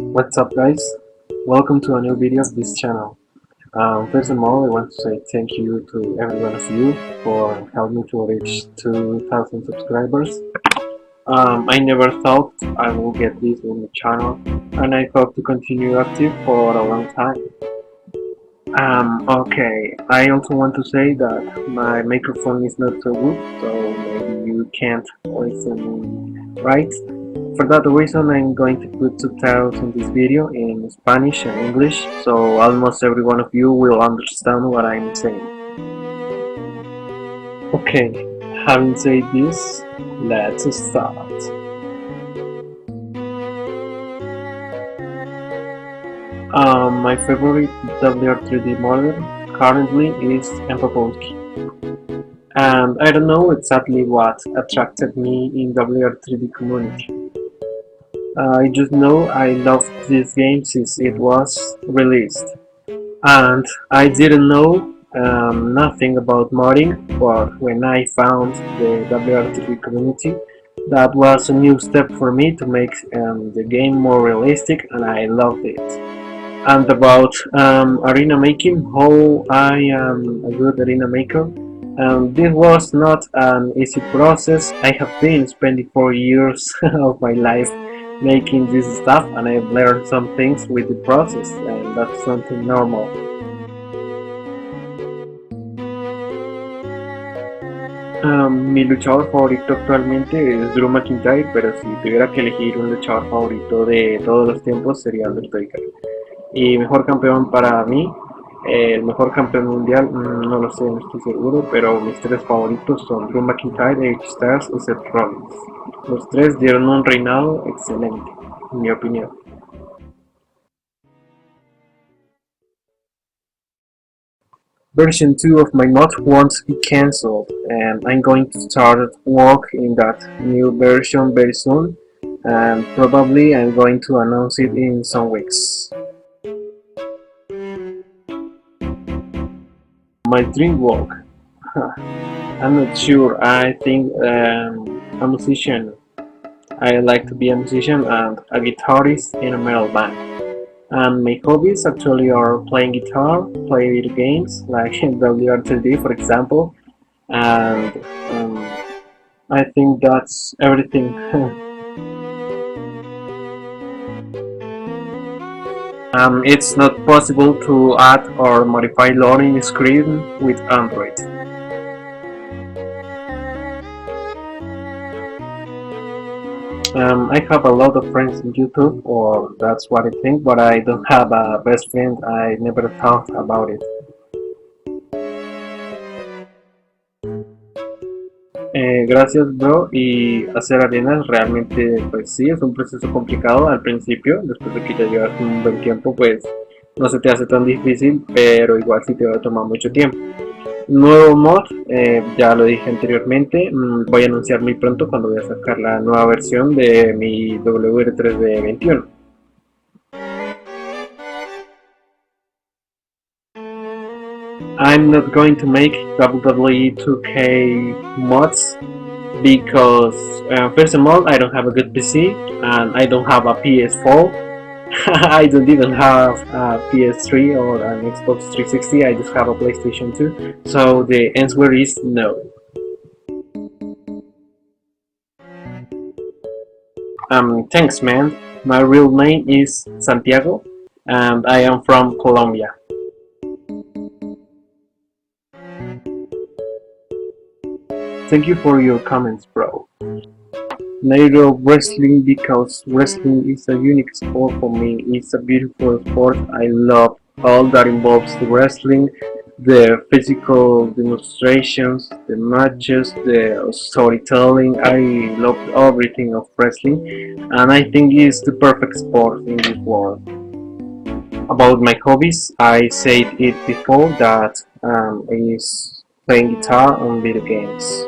What's up guys? Welcome to a new video of this channel. First of all, I want to say thank you to every one of you for helping me to reach 2,000 subscribers. I never thought I will get this in the channel, and I hope to continue active for a long time. Okay, I also want to say that my microphone is not so good, so maybe you can't listen right. For that reason, I'm going to put subtitles in this video in Spanish and English, so almost every one of you will understand what I'm saying. Okay, having said this, let's start. My favorite WR3D model currently is Empapolski. And I don't know exactly what attracted me in WR3D community. I just know I loved this game since it was released. And I didn't know nothing about modding, but when I found the WR3D community, that was a new step for me to make the game more realistic, and I loved it. And about arena making, how I am a good arena maker. This was not an easy process. I have been spending 4 years of my life making this stuff, and I've learned some things with the process, and that's something normal. Mi luchador favorito actualmente es Drew McIntyre, pero si tuviera que elegir un luchador favorito de todos los tiempos sería Undertaker. Y mejor campeón para mí, el mejor campeón mundial, no lo sé, no estoy seguro, pero mis tres favoritos son Drew McIntyre, AJ Styles y Seth Rollins. Los tres dieron un reinado excelente, en mi opinión. Version 2 of my mod won't be cancelled, and I'm going to start work in that new version very soon, and probably I'm going to announce it in some weeks. My dream work? I'm not sure. I think a musician. I like to be a musician and a guitarist in a metal band. And my hobbies actually are playing guitar, play video games like WR3D for example, and I think that's everything. It's not possible to add or modify loading screen with Android. I have a lot of friends in YouTube, or that's what I think, but I don't have a best friend. I never thought about it. Gracias bro, y hacer arenas realmente pues sí es un proceso complicado al principio, después de que ya llevas un buen tiempo pues no se te hace tan difícil, pero igual sí te va a tomar mucho tiempo. Nuevo mod, ya lo dije anteriormente, voy a anunciar muy pronto cuando voy a sacar la nueva versión de mi WR3D21. I'm not going to make WWE 2K mods because first of all I don't have a good PC and I don't have a PS4. I don't even have a PS3 or an Xbox 360, I just have a PlayStation 2, so the answer is no. Thanks man, my real name is Santiago and I am from Colombia. Thank you for your comments bro. I love wrestling because wrestling is a unique sport for me. It's a beautiful sport. I love all that involves the wrestling, the physical demonstrations, the matches, the storytelling. I love everything of wrestling, and I think it's the perfect sport in this world. About my hobbies, I said it before that is playing guitar and video games.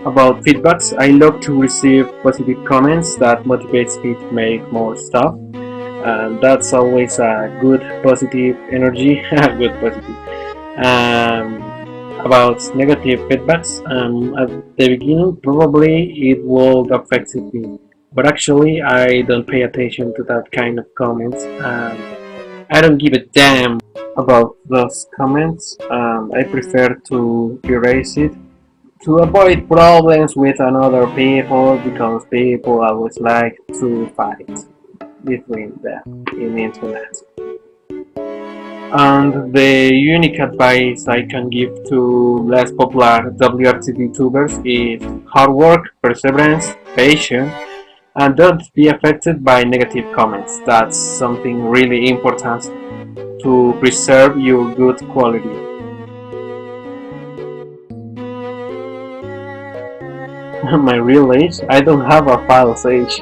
About feedbacks, I love to receive positive comments that motivates me to make more stuff, and that's always a good positive energy. Good positive. About negative feedbacks, at the beginning probably it will affect me, But actually, I don't pay attention to that kind of comments, and I don't give a damn about those comments. I prefer to erase it to avoid problems with another people because people always like to fight between them in the internet. And the unique advice I can give to less popular WRTD tubers is hard work, perseverance, patience, and don't be affected by negative comments. That's something really important to preserve your good quality. My real age? I don't have a false age.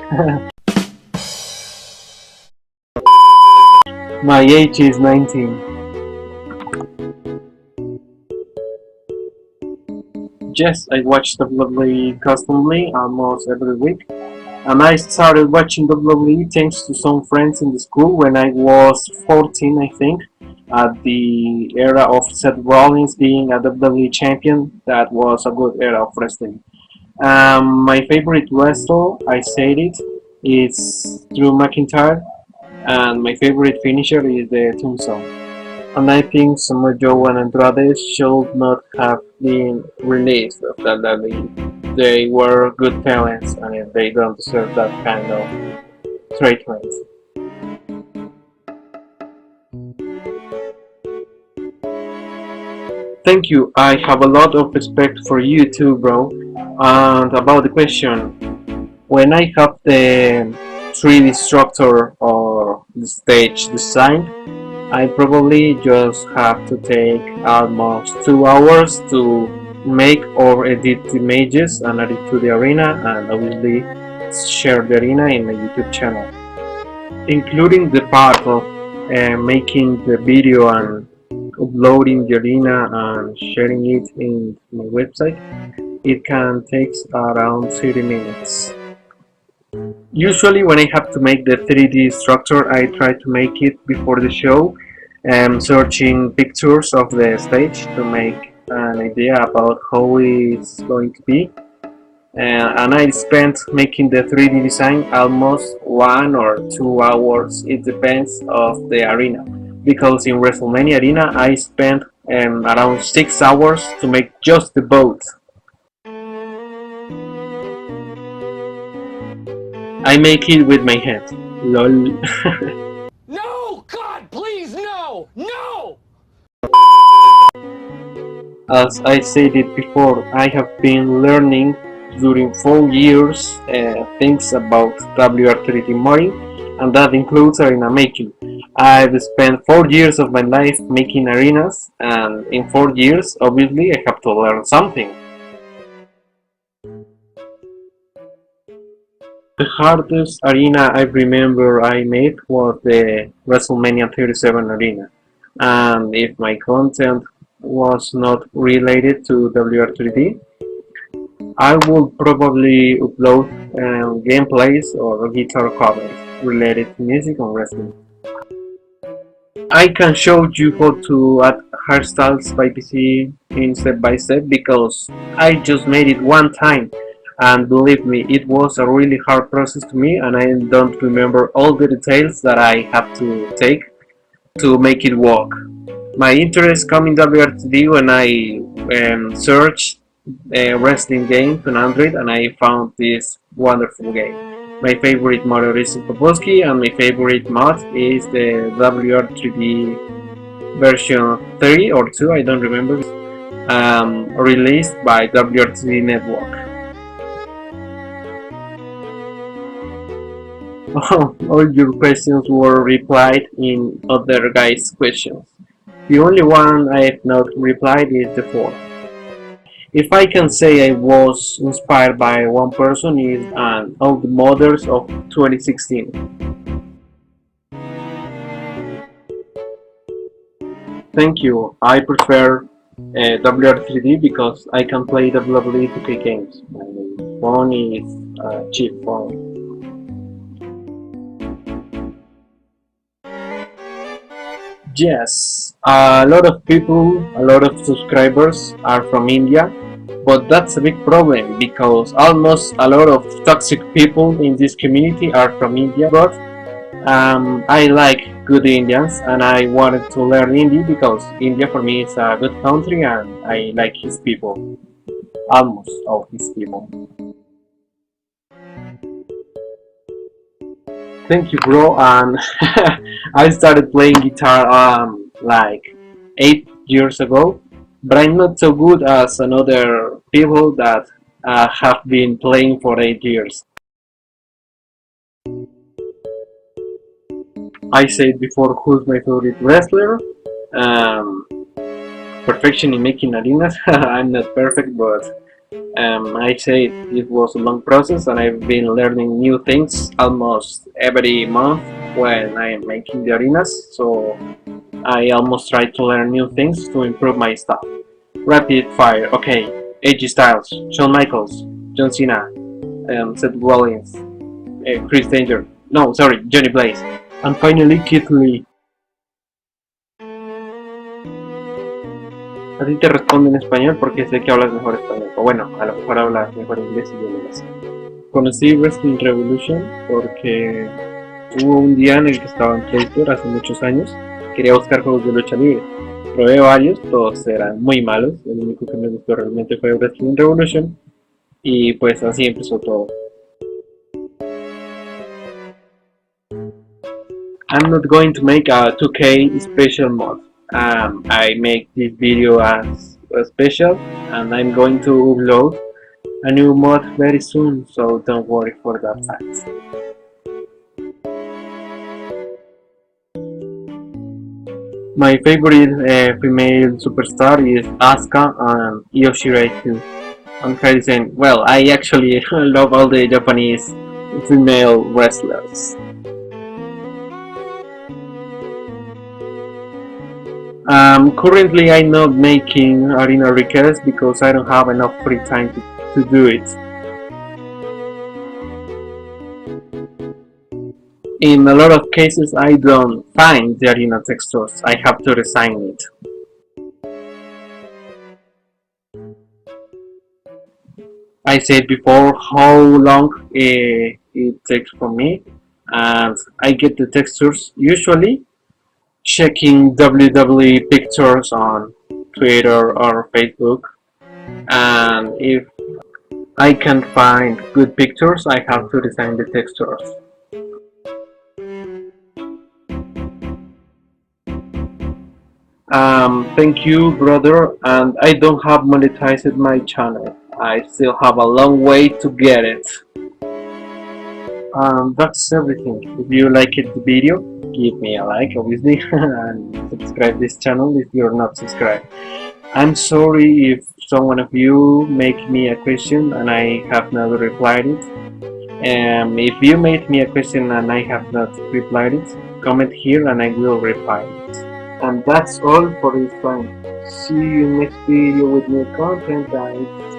My age is 19. Yes, I watch WWE constantly, almost every week. And I started watching WWE thanks to some friends in the school when I was 14, I think, at the era of Seth Rollins being a WWE champion. That was a good era of wrestling. My favorite wrestler, I said it, is Drew McIntyre, and my favorite finisher is the tombstone. And I think Samoa Joe and Andrade should not have been released of WWE. They were good talents and they don't deserve that kind of treatment. Thank you. I have a lot of respect for you too, bro. And about the question, when I have the 3D structure or the stage design, I probably just have to take almost 2 hours to make or edit images and add it to the arena and obviously share the arena in my YouTube channel. Including the part of making the video and uploading the arena and sharing it in my website, it can take around 30 minutes. Usually when I have to make the 3D structure, I try to make it before the show, searching pictures of the stage to make an idea about how it's going to be. And I spent making the 3D design almost 1 or 2 hours. It depends of the arena, because in WrestleMania arena I spent around 6 hours to make just the boat. I make it with my hands. Lol. No! God, please, no! No! As I said it before, I have been learning during 4 years things about WR3D modding, and that includes arena making. I've spent 4 years of my life making arenas, and in 4 years, obviously, I have to learn something. The hardest arena I remember I made was the WrestleMania 37 arena, and if my content was not related to WR3D, I would probably upload gameplays or guitar covers related to music and wrestling. I can show you how to add hairstyles by PC in step by step because I just made it one time, and believe me, it was a really hard process to me and I don't remember all the details that I have to take to make it work. My interest came in WRTD when I searched wrestling games on Android and I found this wonderful game. My favorite mod is Popovsky and my favorite mod is the WR3D version 3 or 2, I don't remember, released by WR3D Network. All your questions were replied in other guys' questions. The only one I have not replied is the fourth. If I can say I was inspired by one person is all the mothers of 2016. Thank you. I prefer WR3D because I can play WWE 2K games. My phone is a cheap phone. Yes, a lot of people, a lot of subscribers are from India, But that's a big problem because almost a lot of toxic people in this community are from India. But I like good Indians and I wanted to learn Hindi because India for me is a good country and I like his people, almost all his people. Thank you, bro. And I started playing guitar like 8 years ago, but I'm not so good as another people that have been playing for 8 years. I said before who's my favorite wrestler. Um, Perfection in making arenas. I'm not perfect, but I say it was a long process, and I've been learning new things almost every month when I am making the arenas. So I almost try to learn new things to improve my stuff. Rapid fire. Okay. AJ Styles, Shawn Michaels, John Cena, Seth Rollins, Chris Danger. No, sorry, Johnny Blaze. And finally, Keith Lee. A ti te respondo en español porque sé que hablas mejor español. O bueno, a lo mejor hablas mejor inglés y yo inglés. Conocí Wrestling Revolution porque hubo un día en el que estaba en Play Store hace muchos años. Quería buscar juegos de lucha libre. Probé varios, todos eran muy malos. El único que me gustó realmente fue Wrestling Revolution. Y pues así empezó todo. I'm not going to make a 2K special mod. I make this video as a special and I'm going to upload a new mod very soon, so don't worry for that fact. My favorite female superstar is Asuka and Io Shirai too. I'm crazy saying, well, I actually love all the Japanese female wrestlers. Currently, I'm not making arena requests because I don't have enough free time to do it. In a lot of cases, I don't find the arena textures. I have to design it. I said before how long it takes for me, and I get the textures usually checking WWE pictures on Twitter or Facebook, and if I can't find good pictures, I have to design the textures. Thank you, brother, and I don't have monetized my channel. I still have a long way to get it. That's everything. If you liked the video, give me a like, obviously, and subscribe this channel if you're not subscribed. I'm sorry if someone of you make me a question and I have not replied it. If you made me a question and I have not replied it, comment here and I will reply it. And that's all for this time. See you next video with new content, guys.